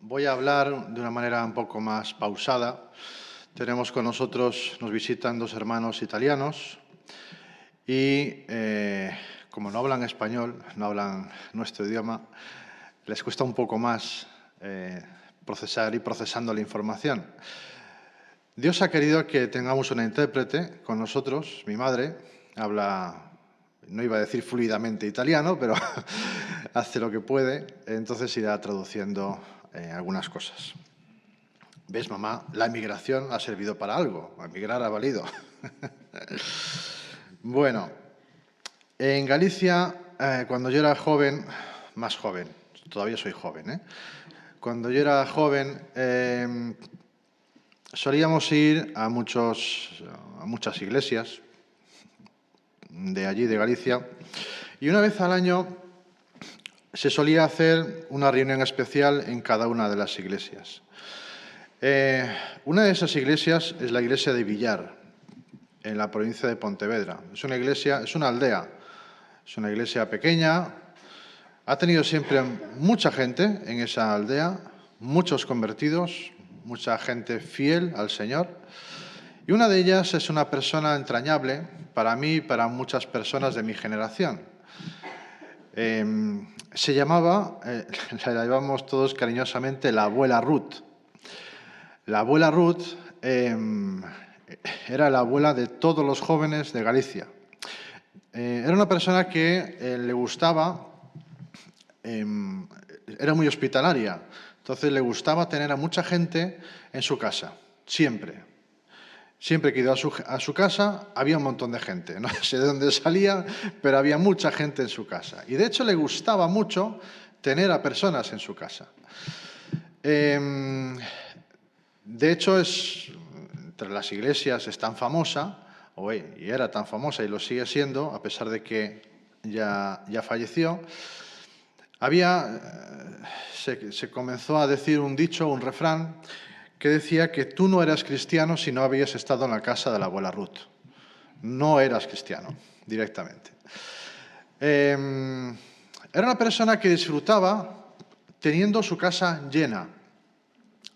Voy a hablar de una manera un poco más pausada. Tenemos con nosotros, nos visitan dos hermanos italianos y como no hablan español, no hablan nuestro idioma, les cuesta un poco más procesar y procesando la información. Dios ha querido que tengamos una intérprete con nosotros. Mi madre habla, no iba a decir fluidamente italiano, pero hace lo que puede, entonces irá traduciendo algunas cosas. ¿Ves, mamá? La emigración ha servido para algo. Emigrar ha valido. Bueno, en Galicia, cuando yo era joven, más joven, todavía soy joven, cuando yo era joven, solíamos ir a muchas iglesias de allí, de Galicia, y una vez al año se solía hacer una reunión especial en cada una de las iglesias. Una de esas iglesias es la iglesia de Villar, en la provincia de Pontevedra. Es una iglesia, es una aldea, es una iglesia pequeña. Ha tenido siempre mucha gente en esa aldea, muchos convertidos, mucha gente fiel al Señor. Y una de ellas es una persona entrañable para mí y para muchas personas de mi generación. Se llamaba, la llamamos todos cariñosamente, la abuela Ruth. La abuela Ruth era la abuela de todos los jóvenes de Galicia. Era una persona que le gustaba, era muy hospitalaria, entonces le gustaba tener a mucha gente en su casa, siempre. Siempre que iba a su casa había un montón de gente. No sé de dónde salía, pero había mucha gente en su casa. Y de hecho le gustaba mucho tener a personas en su casa. De hecho, entre las iglesias es tan famosa, y era tan famosa y lo sigue siendo, a pesar de que ya falleció. Se comenzó a decir un dicho, un refrán, que decía que tú no eras cristiano si no habías estado en la casa de la abuela Ruth. No eras cristiano, directamente. Era una persona que disfrutaba teniendo su casa llena.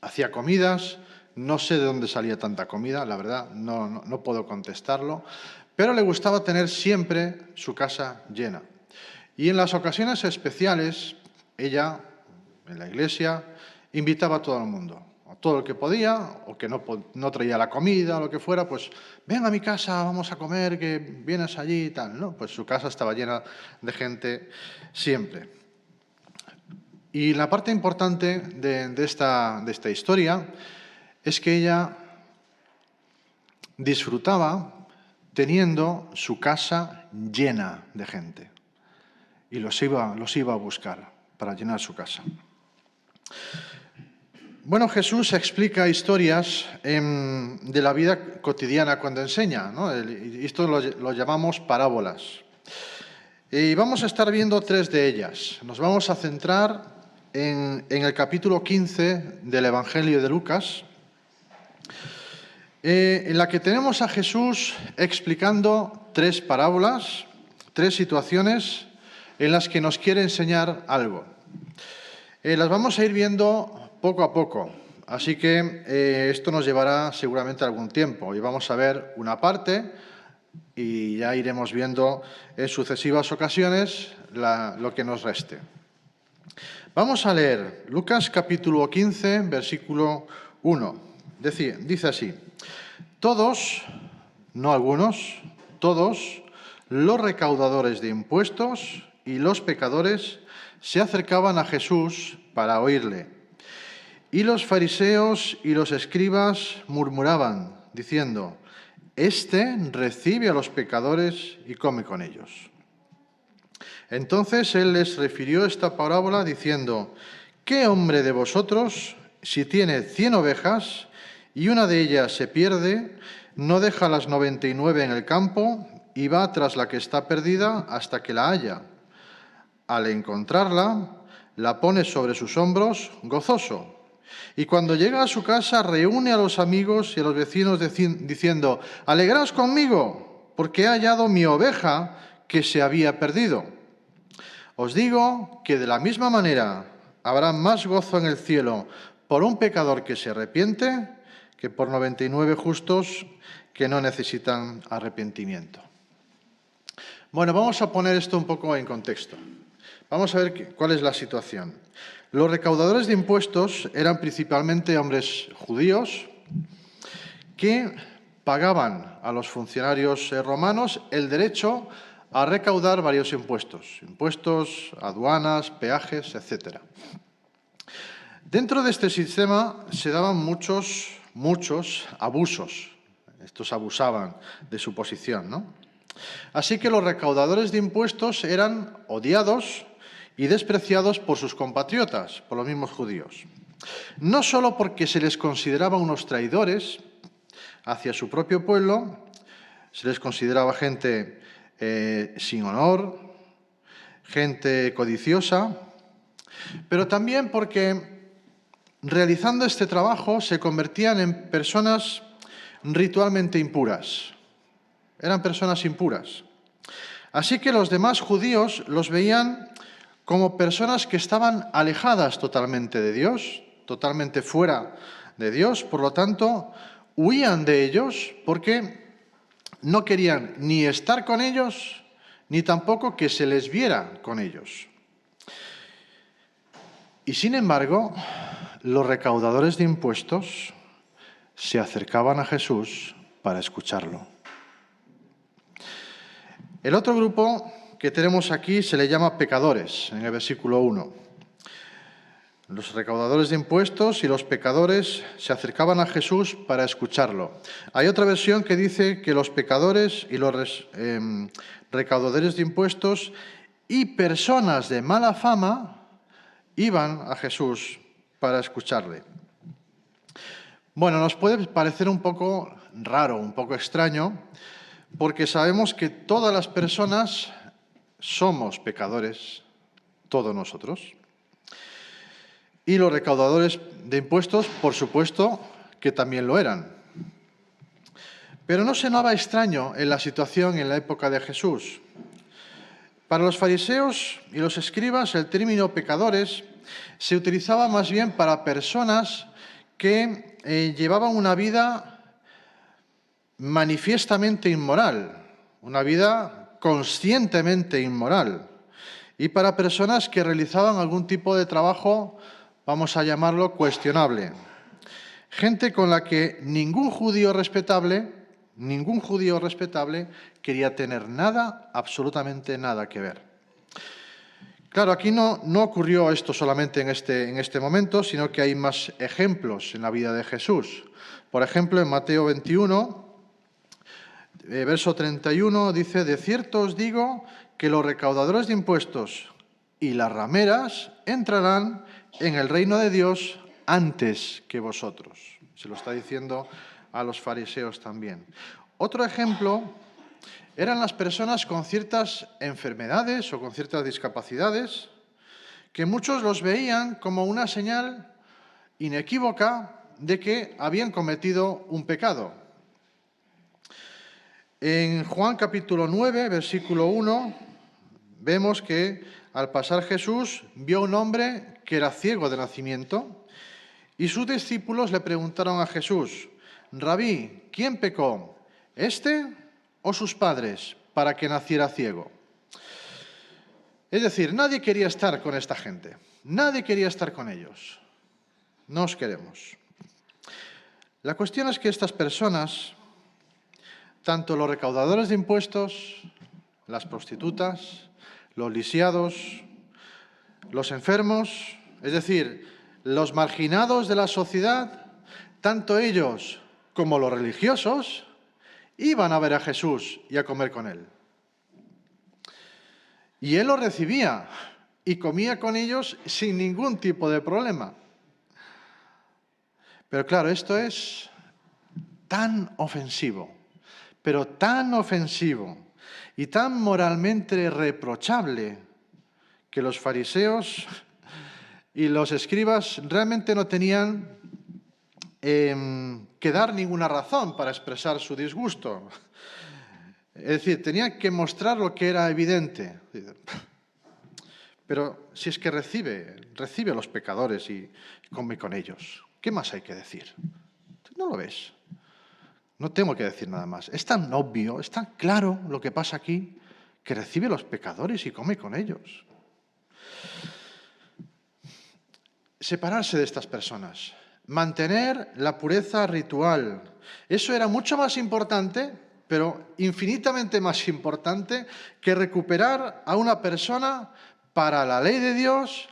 Hacía comidas, no sé de dónde salía tanta comida, la verdad, no puedo contestarlo, pero le gustaba tener siempre su casa llena. Y en las ocasiones especiales, ella, en la iglesia, invitaba a todo el mundo. A todo el que podía, o que no traía la comida o lo que fuera, pues ven a mi casa, vamos a comer, que vienes allí y tal, ¿no? Pues su casa estaba llena de gente siempre. Y la parte importante de esta historia es que ella disfrutaba teniendo su casa llena de gente y los iba a buscar para llenar su casa. Bueno, Jesús explica historias de la vida cotidiana cuando enseña, ¿no? Esto lo llamamos parábolas. Y vamos a estar viendo 3 de ellas. Nos vamos a centrar en el capítulo 15 del Evangelio de Lucas, en la que tenemos a Jesús explicando 3 parábolas, 3 situaciones en las que nos quiere enseñar algo. Las vamos a ir viendo poco a poco, así que esto nos llevará seguramente algún tiempo y vamos a ver una parte y ya iremos viendo en sucesivas ocasiones lo que nos reste. Vamos a leer Lucas capítulo 15, versículo 1. Dice así: todos, no algunos, todos los recaudadores de impuestos y los pecadores se acercaban a Jesús para oírle. Y los fariseos y los escribas murmuraban, diciendo: «Este recibe a los pecadores y come con ellos». Entonces él les refirió esta parábola diciendo: «¿Qué hombre de vosotros, si tiene 100 ovejas y una de ellas se pierde, no deja las 99 en el campo y va tras la que está perdida hasta que la halla? Al encontrarla, la pone sobre sus hombros gozoso. Y cuando llega a su casa, reúne a los amigos y a los vecinos diciendo: «Alegraos conmigo, porque he hallado mi oveja que se había perdido». Os digo que de la misma manera habrá más gozo en el cielo por un pecador que se arrepiente que por 99 justos que no necesitan arrepentimiento. Bueno, vamos a poner esto un poco en contexto. Vamos a ver cuál es la situación. Los recaudadores de impuestos eran principalmente hombres judíos que pagaban a los funcionarios romanos el derecho a recaudar varios impuestos, aduanas, peajes, etc. Dentro de este sistema se daban muchos abusos. Estos abusaban de su posición, ¿no? Así que los recaudadores de impuestos eran odiados y despreciados por sus compatriotas, por los mismos judíos. No solo porque se les consideraba unos traidores hacia su propio pueblo, se les consideraba gente sin honor, gente codiciosa, pero también porque realizando este trabajo se convertían en personas ritualmente impuras. Eran personas impuras. Así que los demás judíos los veían como personas que estaban alejadas totalmente de Dios, totalmente fuera de Dios, por lo tanto, huían de ellos porque no querían ni estar con ellos, ni tampoco que se les viera con ellos. Y sin embargo, los recaudadores de impuestos se acercaban a Jesús para escucharlo. El otro grupo que tenemos aquí se le llama pecadores, en el versículo 1. Los recaudadores de impuestos y los pecadores se acercaban a Jesús para escucharlo. Hay otra versión que dice que los pecadores y los recaudadores de impuestos y personas de mala fama iban a Jesús para escucharle. Bueno, nos puede parecer un poco raro, un poco extraño, porque sabemos que todas las personas somos pecadores, todos nosotros. Y los recaudadores de impuestos, por supuesto, que también lo eran. Pero no se nada extraño en la situación en la época de Jesús. Para los fariseos y los escribas, el término pecadores se utilizaba más bien para personas que llevaban una vida manifiestamente inmoral, una vida conscientemente inmoral, y para personas que realizaban algún tipo de trabajo, vamos a llamarlo cuestionable. Gente con la que ningún judío respetable quería tener nada, absolutamente nada que ver. Claro, aquí no ocurrió esto solamente en este momento, sino que hay más ejemplos en la vida de Jesús. Por ejemplo, en Mateo 21, verso 31, dice: de cierto os digo que los recaudadores de impuestos y las rameras entrarán en el reino de Dios antes que vosotros. Se lo está diciendo a los fariseos también. Otro ejemplo eran las personas con ciertas enfermedades o con ciertas discapacidades, que muchos los veían como una señal inequívoca de que habían cometido un pecado. En Juan capítulo 9, versículo 1, vemos que al pasar Jesús vio a un hombre que era ciego de nacimiento y sus discípulos le preguntaron a Jesús: Rabí, ¿quién pecó, este o sus padres, para que naciera ciego? Es decir, nadie quería estar con esta gente, nadie quería estar con ellos. No os queremos. La cuestión es que estas personas, tanto los recaudadores de impuestos, las prostitutas, los lisiados, los enfermos, es decir, los marginados de la sociedad, tanto ellos como los religiosos, iban a ver a Jesús y a comer con él. Y él los recibía y comía con ellos sin ningún tipo de problema. Pero claro, esto es tan ofensivo, pero tan ofensivo y tan moralmente reprochable que los fariseos y los escribas realmente no tenían que dar ninguna razón para expresar su disgusto. Es decir, tenían que mostrar lo que era evidente. Pero si es que recibe a los pecadores y come con ellos, ¿qué más hay que decir? ¿No lo ves? No tengo que decir nada más. Es tan obvio, es tan claro lo que pasa aquí, que recibe a los pecadores y come con ellos. Separarse de estas personas, mantener la pureza ritual. Eso era mucho más importante, pero infinitamente más importante, que recuperar a una persona para la ley de Dios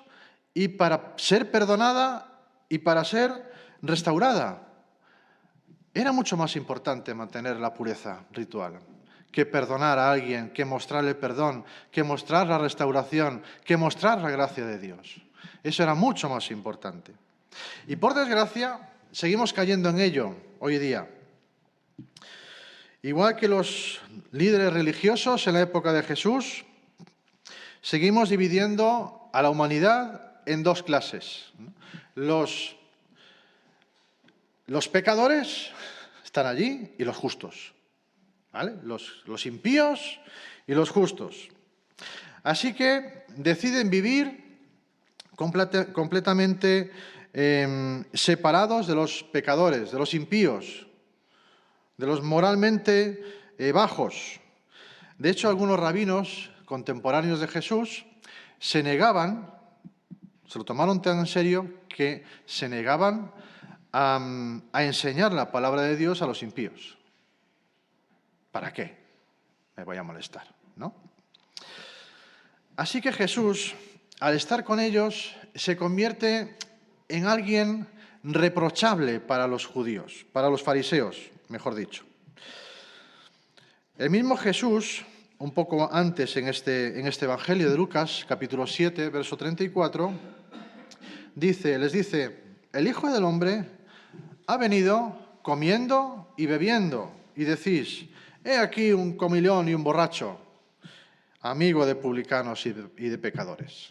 y para ser perdonada y para ser restaurada. Era mucho más importante mantener la pureza ritual que perdonar a alguien, que mostrarle perdón, que mostrar la restauración, que mostrar la gracia de Dios. Eso era mucho más importante. Y por desgracia, seguimos cayendo en ello hoy día. Igual que los líderes religiosos en la época de Jesús, seguimos dividiendo a la humanidad en dos clases. Los pecadores están allí y los justos. ¿Vale? Los impíos y los justos. Así que deciden vivir completamente separados de los pecadores, de los impíos, de los moralmente bajos. De hecho, algunos rabinos contemporáneos de Jesús se negaban, se lo tomaron tan en serio que se negaban a enseñar la palabra de Dios a los impíos. ¿Para qué? Me voy a molestar, ¿no? Así que Jesús, al estar con ellos, se convierte en alguien reprochable para los judíos, para los fariseos, mejor dicho. El mismo Jesús, un poco antes en este Evangelio de Lucas, capítulo 7, verso 34, les dice, el Hijo del Hombre ha venido comiendo y bebiendo, y decís, he aquí un comilón y un borracho, amigo de publicanos y de pecadores.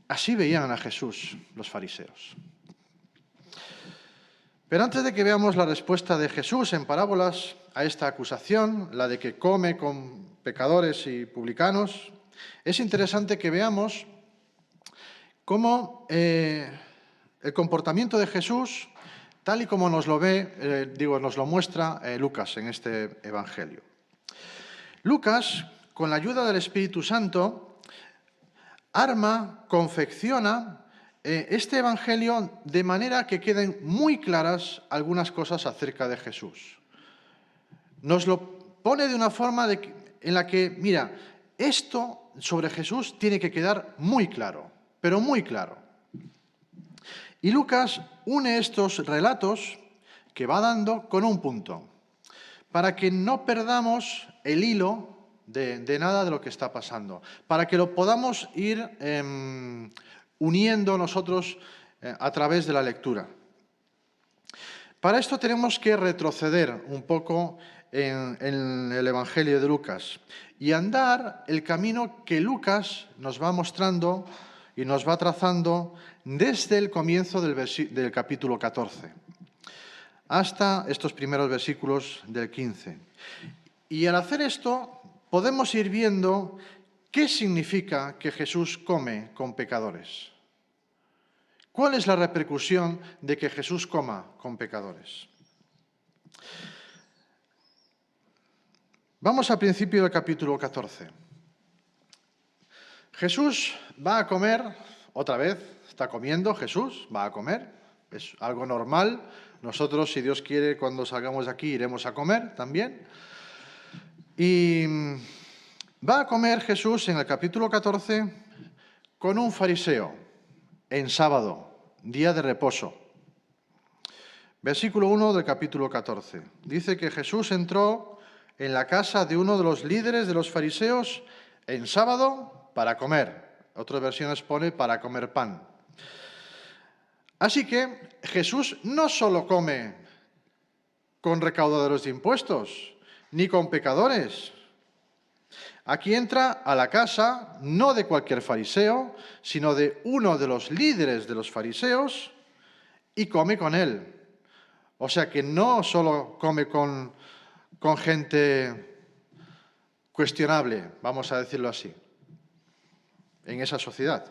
Así veían a Jesús los fariseos. Pero antes de que veamos la respuesta de Jesús en parábolas a esta acusación, la de que come con pecadores y publicanos, es interesante que veamos cómo el comportamiento de Jesús, tal y como nos lo muestra Lucas en este Evangelio. Lucas, con la ayuda del Espíritu Santo, confecciona este Evangelio de manera que queden muy claras algunas cosas acerca de Jesús. Nos lo pone de una forma en la que, mira, esto sobre Jesús tiene que quedar muy claro, pero muy claro. Y Lucas une estos relatos que va dando con un punto, para que no perdamos el hilo de nada de lo que está pasando, para que lo podamos ir uniendo nosotros a través de la lectura. Para esto tenemos que retroceder un poco en el Evangelio de Lucas y andar el camino que Lucas nos va mostrando y nos va trazando desde el comienzo del capítulo 14 hasta estos primeros versículos del 15. Y al hacer esto podemos ir viendo qué significa que Jesús come con pecadores. ¿Cuál es la repercusión de que Jesús coma con pecadores? Vamos al principio del capítulo 14. Jesús va a comer, otra vez, está comiendo Jesús, va a comer, es algo normal. Nosotros, si Dios quiere, cuando salgamos de aquí iremos a comer también. Y va a comer Jesús en el capítulo 14 con un fariseo en sábado, día de reposo. Versículo 1 del capítulo 14. Dice que Jesús entró en la casa de uno de los líderes de los fariseos en sábado para comer. Otras versiones pone para comer pan. Así que Jesús no solo come con recaudadores de impuestos, ni con pecadores. Aquí entra a la casa no de cualquier fariseo, sino de uno de los líderes de los fariseos y come con él. O sea que no solo come con gente cuestionable, vamos a decirlo así, en esa sociedad.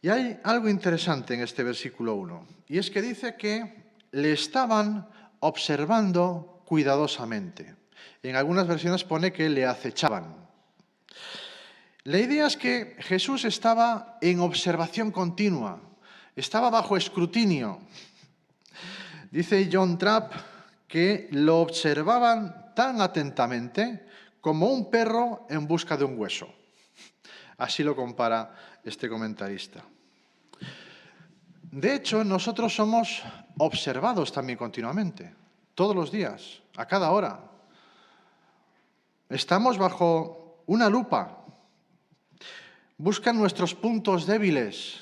Y hay algo interesante en este versículo 1, y es que dice que le estaban observando cuidadosamente. En algunas versiones pone que le acechaban. La idea es que Jesús estaba en observación continua, estaba bajo escrutinio. Dice John Trapp que lo observaban tan atentamente como un perro en busca de un hueso. Así lo compara este comentarista. De hecho, nosotros somos observados también continuamente, todos los días, a cada hora. Estamos bajo una lupa. Buscan nuestros puntos débiles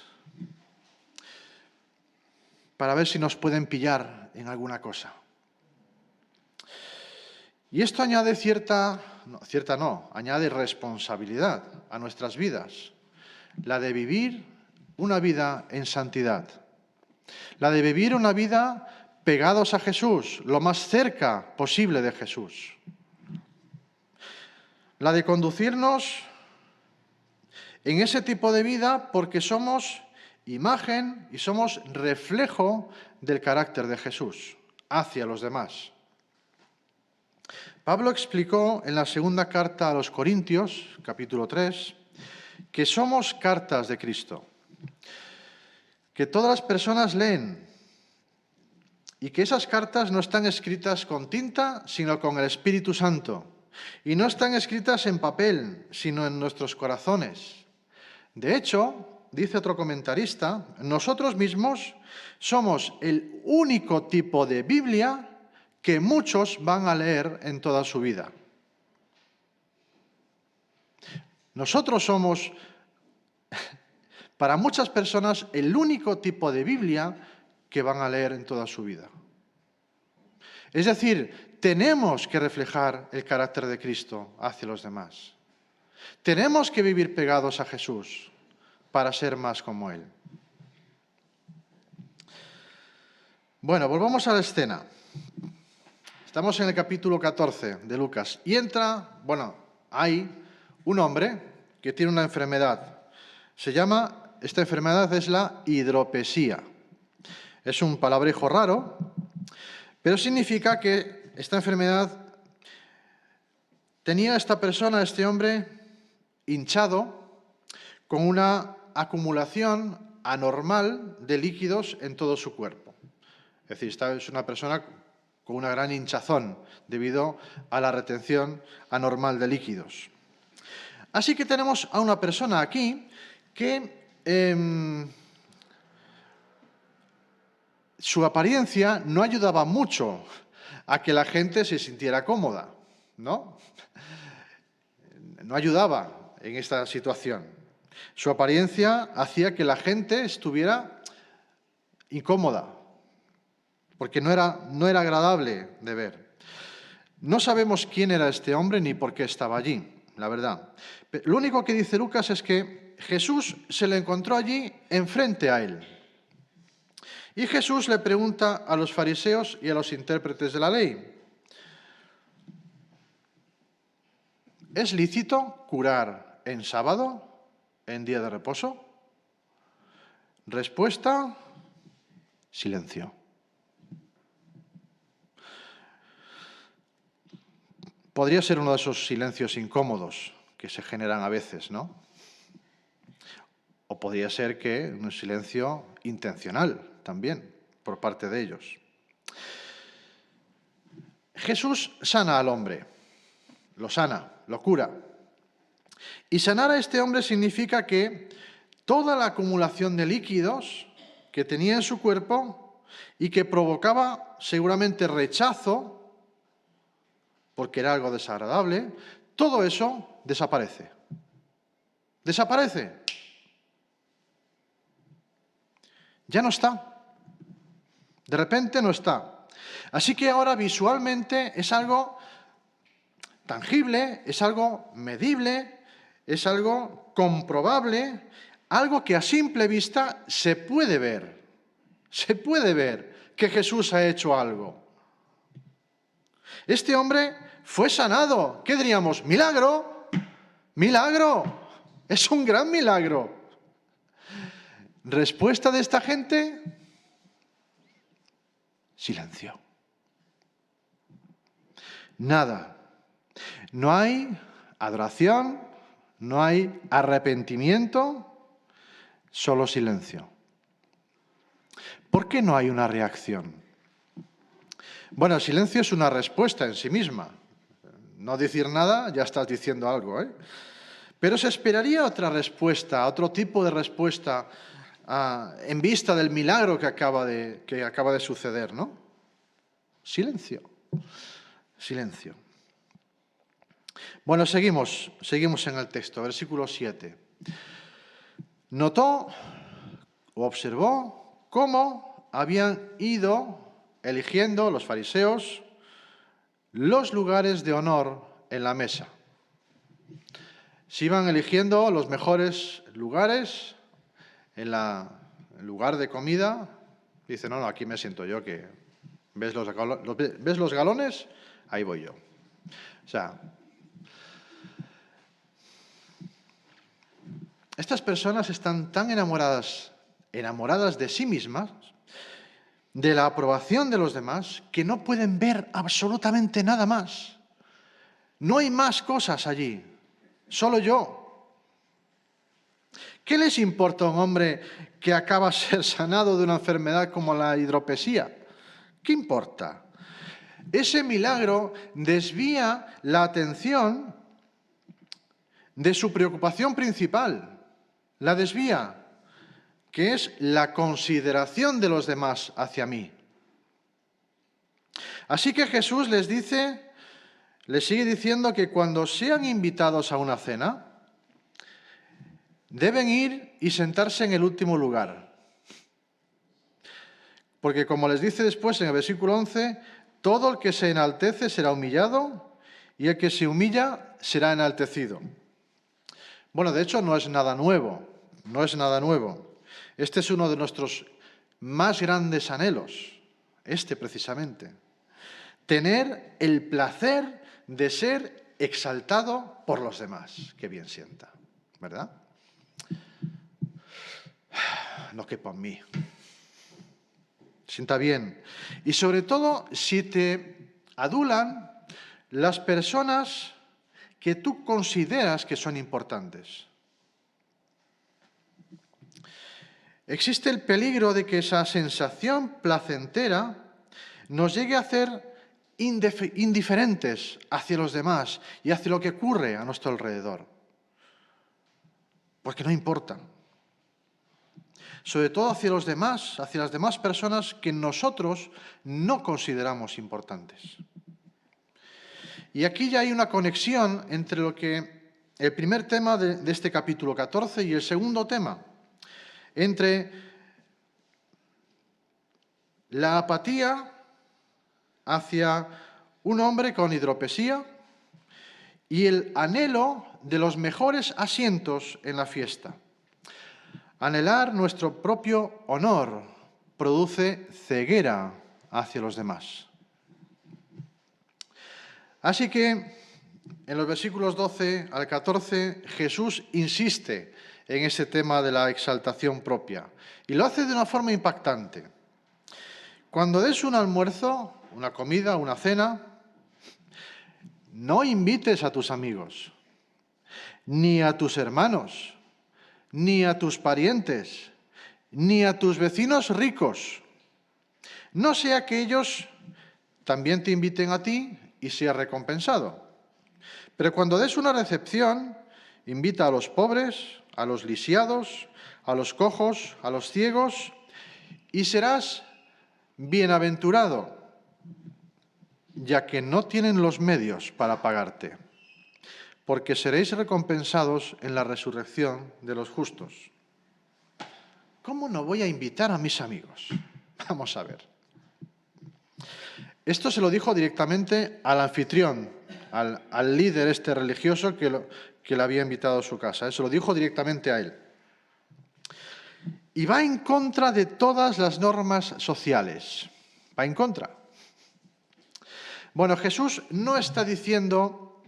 para ver si nos pueden pillar en alguna cosa. Y esto añade añade responsabilidad a nuestras vidas, la de vivir una vida en santidad, la de vivir una vida pegados a Jesús, lo más cerca posible de Jesús, la de conducirnos en ese tipo de vida porque somos imagen y somos reflejo del carácter de Jesús hacia los demás. Pablo explicó en la segunda carta a los Corintios, capítulo 3, que somos cartas de Cristo, que todas las personas leen y que esas cartas no están escritas con tinta, sino con el Espíritu Santo, y no están escritas en papel, sino en nuestros corazones. De hecho, dice otro comentarista, nosotros mismos somos el único tipo de Biblia que muchos van a leer en toda su vida. Nosotros somos, para muchas personas, el único tipo de Biblia que van a leer en toda su vida. Es decir, tenemos que reflejar el carácter de Cristo hacia los demás. Tenemos que vivir pegados a Jesús para ser más como Él. Bueno, volvamos a la escena. Estamos en el capítulo 14 de Lucas y hay un hombre que tiene una enfermedad. Esta enfermedad es la hidropesía. Es un palabrejo raro, pero significa que esta enfermedad tenía este hombre hinchado, con una acumulación anormal de líquidos en todo su cuerpo. Es decir, esta es una persona con una gran hinchazón debido a la retención anormal de líquidos. Así que tenemos a una persona aquí que su apariencia no ayudaba mucho a que la gente se sintiera cómoda, ¿no? No ayudaba en esta situación. Su apariencia hacía que la gente estuviera incómoda, porque no era agradable de ver. No sabemos quién era este hombre ni por qué estaba allí, la verdad. Lo único que dice Lucas es que Jesús se le encontró allí enfrente a él. Y Jesús le pregunta a los fariseos y a los intérpretes de la ley: ¿es lícito curar en sábado, en día de reposo? Respuesta: silencio. Podría ser uno de esos silencios incómodos que se generan a veces, ¿no? O podría ser que un silencio intencional también por parte de ellos. Jesús sana al hombre, lo sana, lo cura. Y sanar a este hombre significa que toda la acumulación de líquidos que tenía en su cuerpo y que provocaba seguramente rechazo, porque era algo desagradable, todo eso desaparece. Desaparece. Ya no está. De repente no está. Así que ahora visualmente es algo tangible, es algo medible, es algo comprobable, algo que a simple vista se puede ver. Se puede ver que Jesús ha hecho algo. Este hombre fue sanado. ¿Qué diríamos? ¡Milagro! ¡Milagro! Es un gran milagro. Respuesta de esta gente: silencio. Nada. No hay adoración, no hay arrepentimiento, solo silencio. ¿Por qué no hay una reacción? Bueno, el silencio es una respuesta en sí misma. No decir nada, ya estás diciendo algo, ¿eh? Pero se esperaría otra respuesta, otro tipo de respuesta en vista del milagro que acaba de suceder, ¿no? Silencio. Silencio. Bueno, seguimos en el texto, versículo 7. Notó o observó cómo habían ido eligiendo los fariseos los lugares de honor en la mesa. Se iban eligiendo los mejores lugares en el lugar de comida. Dice, no, aquí me siento yo, que ¿ves los galones? Ahí voy yo. O sea, estas personas están tan enamoradas de sí mismas, de la aprobación de los demás, que no pueden ver absolutamente nada más. No hay más cosas allí, solo yo. ¿Qué les importa a un hombre que acaba de ser sanado de una enfermedad como la hidropesía? ¿Qué importa? Ese milagro desvía la atención de su preocupación principal, la desvía, que es la consideración de los demás hacia mí. Así que Jesús les sigue diciendo que cuando sean invitados a una cena, deben ir y sentarse en el último lugar. Porque como les dice después en el versículo 11, todo el que se enaltece será humillado y el que se humilla será enaltecido. Bueno, de hecho no es nada nuevo, Este es uno de nuestros más grandes anhelos, precisamente. Tener el placer de ser exaltado por los demás. Qué bien sienta, ¿verdad? No quepa en mí. Sienta bien. Y sobre todo, si te adulan las personas que tú consideras que son importantes. Existe el peligro de que esa sensación placentera nos llegue a hacer indiferentes hacia los demás y hacia lo que ocurre a nuestro alrededor. Porque no importan. Sobre todo hacia los demás, hacia las demás personas que nosotros no consideramos importantes. Y aquí ya hay una conexión entre el primer tema de este capítulo 14 y el segundo tema, entre la apatía hacia un hombre con hidropesía y el anhelo de los mejores asientos en la fiesta. Anhelar nuestro propio honor produce ceguera hacia los demás. Así que en los versículos 12 al 14 Jesús insiste en ese tema de la exaltación propia y lo hace de una forma impactante. Cuando des un almuerzo, una comida, una cena, no invites a tus amigos, ni a tus hermanos, ni a tus parientes, ni a tus vecinos ricos. No sea que ellos también te inviten a ti y seas recompensado. Pero cuando des una recepción, invita a los pobres, a los lisiados, a los cojos, a los ciegos, y serás bienaventurado, ya que no tienen los medios para pagarte, porque seréis recompensados en la resurrección de los justos. ¿Cómo no voy a invitar a mis amigos? Vamos a ver. Esto se lo dijo directamente al anfitrión, al líder religioso que le había invitado a su casa. Se lo dijo directamente a él. Y va en contra de todas las normas sociales. Va en contra. Bueno, Jesús no está diciendo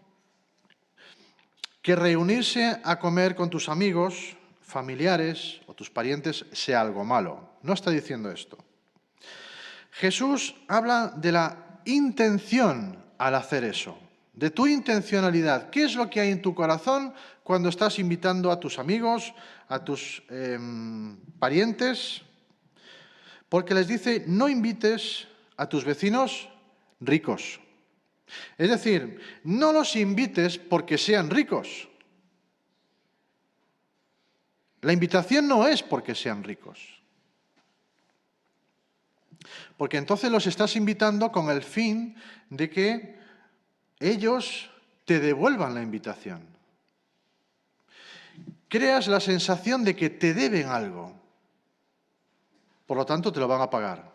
que reunirse a comer con tus amigos, familiares o tus parientes sea algo malo. No está diciendo esto. Jesús habla de la intención al hacer eso, de tu intencionalidad. ¿Qué es lo que hay en tu corazón cuando estás invitando a tus amigos, a tus parientes? Porque les dice, no invites a tus vecinos ricos. Es decir, no los invites porque sean ricos. La invitación no es porque sean ricos. Porque entonces los estás invitando con el fin de que ellos te devuelvan la invitación. Creas la sensación de que te deben algo. Por lo tanto, te lo van a pagar.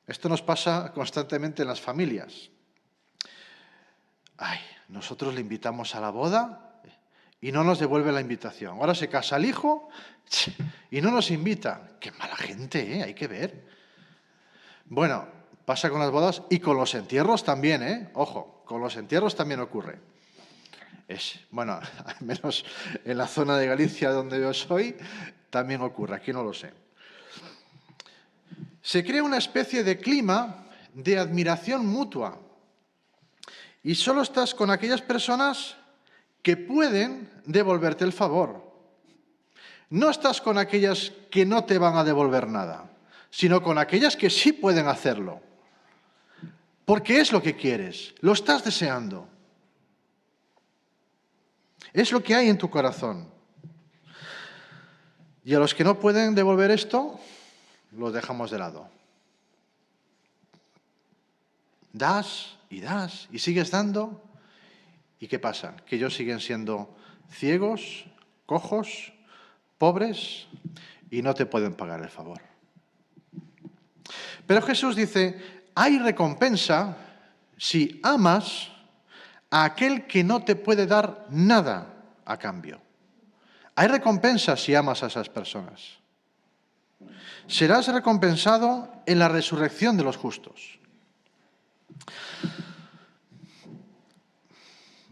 Esto nos pasa constantemente en las familias. Ay, nosotros le invitamos a la boda y no nos devuelve la invitación. Ahora se casa el hijo y no nos invita. Qué mala gente, hay que ver. Bueno, pasa con las bodas y con los entierros también, Ojo, con los entierros también ocurre. Bueno, al menos en la zona de Galicia donde yo soy, también ocurre, aquí no lo sé. Se crea una especie de clima de admiración mutua y solo estás con aquellas personas que pueden devolverte el favor. No estás con aquellas que no te van a devolver nada, sino con aquellas que sí pueden hacerlo. Porque es lo que quieres, lo estás deseando. Es lo que hay en tu corazón. Y a los que no pueden devolver esto, los dejamos de lado. Das y sigues dando. ¿Y qué pasa? Que ellos siguen siendo ciegos, cojos, pobres y no te pueden pagar el favor. Pero Jesús dice, hay recompensa si amas a aquel que no te puede dar nada a cambio. Hay recompensa si amas a esas personas. Serás recompensado en la resurrección de los justos.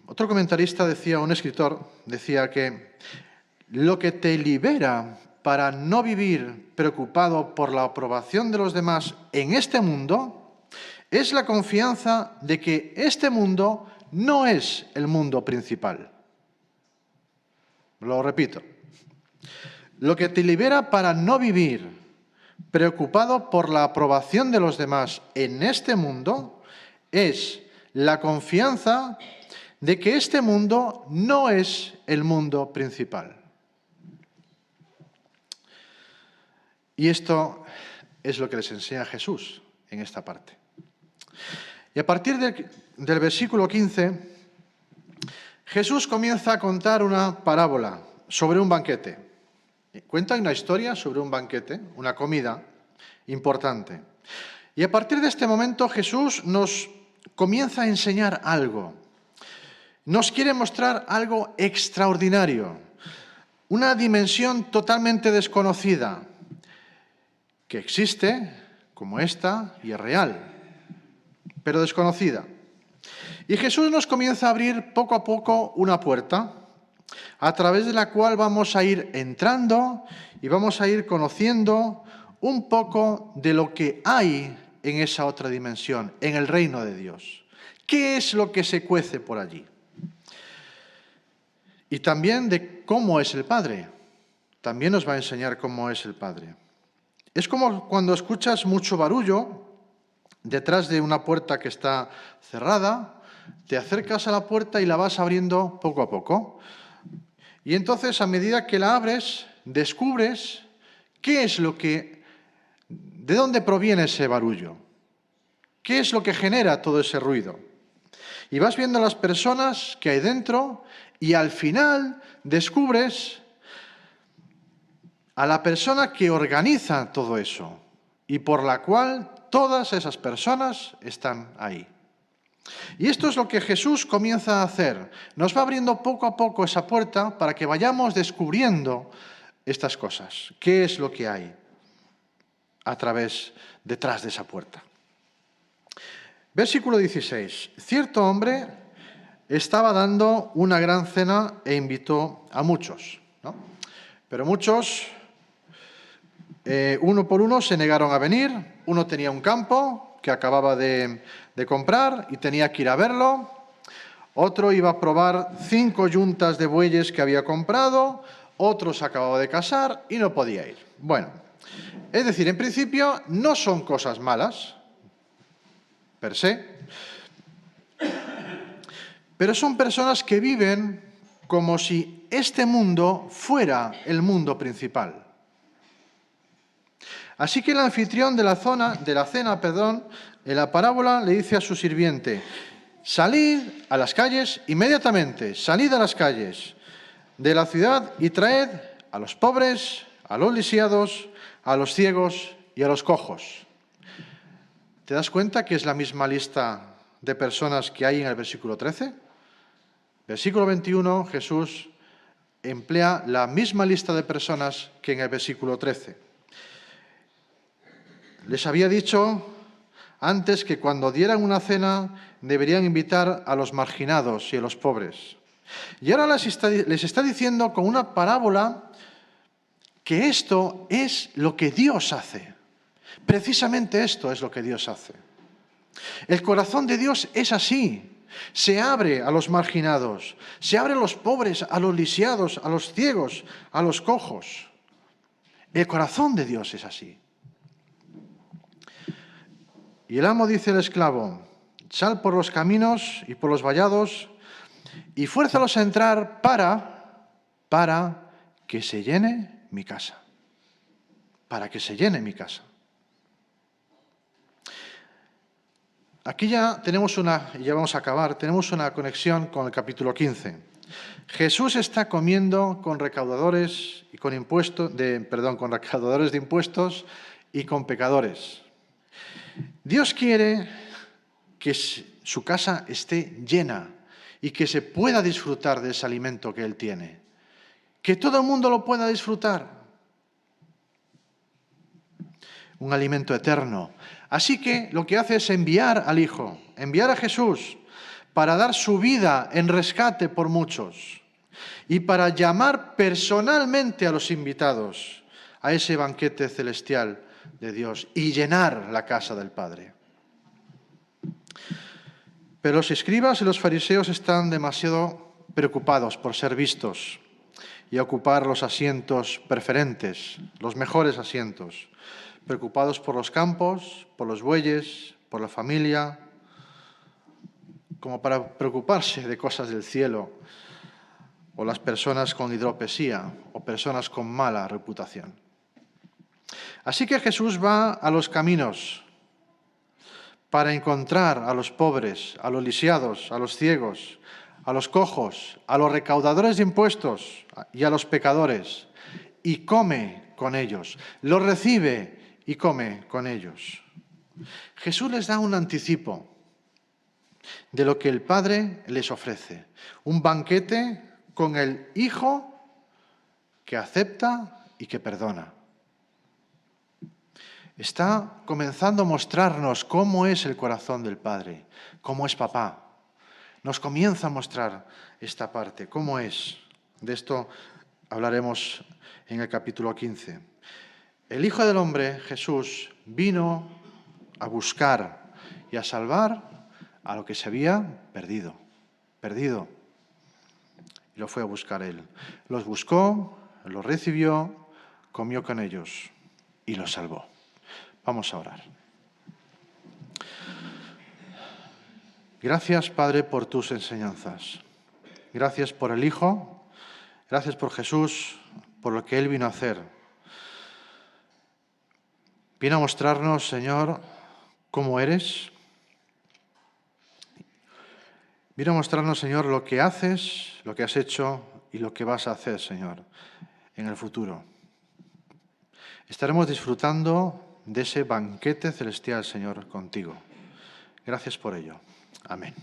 Otro comentarista un escritor, decía que lo que te libera para no vivir preocupado por la aprobación de los demás en este mundo es la confianza de que este mundo no es el mundo principal. Lo repito. Lo que te libera para no vivir preocupado por la aprobación de los demás en este mundo es la confianza de que este mundo no es el mundo principal. Y esto es lo que les enseña Jesús en esta parte. Y a partir del versículo 15, Jesús comienza a contar una parábola sobre un banquete. Cuenta una historia sobre un banquete, una comida importante. Y a partir de este momento Jesús nos comienza a enseñar algo. Nos quiere mostrar algo extraordinario, una dimensión totalmente desconocida, que existe como esta y es real, pero desconocida. Y Jesús nos comienza a abrir poco a poco una puerta, a través de la cual vamos a ir entrando y vamos a ir conociendo un poco de lo que hay en esa otra dimensión, en el reino de Dios. ¿Qué es lo que se cuece por allí? Y también de cómo es el Padre. También nos va a enseñar cómo es el Padre. Es como cuando escuchas mucho barullo detrás de una puerta que está cerrada, te acercas a la puerta y la vas abriendo poco a poco. Y entonces, a medida que la abres, descubres de dónde proviene ese barullo, qué es lo que genera todo ese ruido. Y vas viendo las personas que hay dentro y al final descubres a la persona que organiza todo eso y por la cual todas esas personas están ahí. Y esto es lo que Jesús comienza a hacer. Nos va abriendo poco a poco esa puerta para que vayamos descubriendo estas cosas. ¿Qué es lo que hay detrás de esa puerta? Versículo 16. Cierto hombre estaba dando una gran cena e invitó a muchos, ¿no? Pero muchos, uno por uno, se negaron a venir. Uno tenía un campo que acababa de comprar y tenía que ir a verlo. Otro iba a probar 5 yuntas de bueyes que había comprado. Otro se acababa de casar y no podía ir. Bueno, es decir, en principio no son cosas malas, per se, pero son personas que viven como si este mundo fuera el mundo principal. Así que el anfitrión de la cena, en la parábola le dice a su sirviente: salid a las calles inmediatamente, salid a las calles de la ciudad y traed a los pobres, a los lisiados, a los ciegos y a los cojos. ¿Te das cuenta que es la misma lista de personas que hay en el versículo 13? Versículo 21, Jesús emplea la misma lista de personas que en el versículo 13. Les había dicho antes que cuando dieran una cena deberían invitar a los marginados y a los pobres. Y ahora les está diciendo con una parábola que esto es lo que Dios hace. Precisamente esto es lo que Dios hace. El corazón de Dios es así. Se abre a los marginados, se abre a los pobres, a los lisiados, a los ciegos, a los cojos. El corazón de Dios es así. Y el amo dice al esclavo: sal por los caminos y por los vallados y fuérzalos a entrar para que se llene mi casa. Para que se llene mi casa. Aquí ya vamos a acabar, tenemos una conexión con el capítulo 15. Jesús está comiendo con recaudadores y con recaudadores de impuestos y con pecadores. Dios quiere que su casa esté llena y que se pueda disfrutar de ese alimento que Él tiene. Que todo el mundo lo pueda disfrutar. Un alimento eterno. Así que lo que hace es enviar al Hijo, enviar a Jesús para dar su vida en rescate por muchos y para llamar personalmente a los invitados a ese banquete celestial de Dios y llenar la casa del Padre. Pero los escribas y los fariseos están demasiado preocupados por ser vistos y ocupar los asientos preferentes, los mejores asientos. Preocupados por los campos, por los bueyes, por la familia, como para preocuparse de cosas del cielo, o las personas con hidropesía, o personas con mala reputación. Así que Jesús va a los caminos para encontrar a los pobres, a los lisiados, a los ciegos, a los cojos, a los recaudadores de impuestos y a los pecadores, y come con ellos, los recibe y come con ellos. Jesús les da un anticipo de lo que el Padre les ofrece. Un banquete con el Hijo que acepta y que perdona. Está comenzando a mostrarnos cómo es el corazón del Padre, cómo es papá. Nos comienza a mostrar esta parte, cómo es. De esto hablaremos en el capítulo 15. El Hijo del Hombre, Jesús, vino a buscar y a salvar a lo que se había perdido. Y lo fue a buscar Él. Los buscó, los recibió, comió con ellos y los salvó. Vamos a orar. Gracias, Padre, por tus enseñanzas. Gracias por el Hijo. Gracias por Jesús, por lo que Él vino a hacer. Viene a mostrarnos, Señor, cómo eres. Viene a mostrarnos, Señor, lo que haces, lo que has hecho y lo que vas a hacer, Señor, en el futuro. Estaremos disfrutando de ese banquete celestial, Señor, contigo. Gracias por ello. Amén.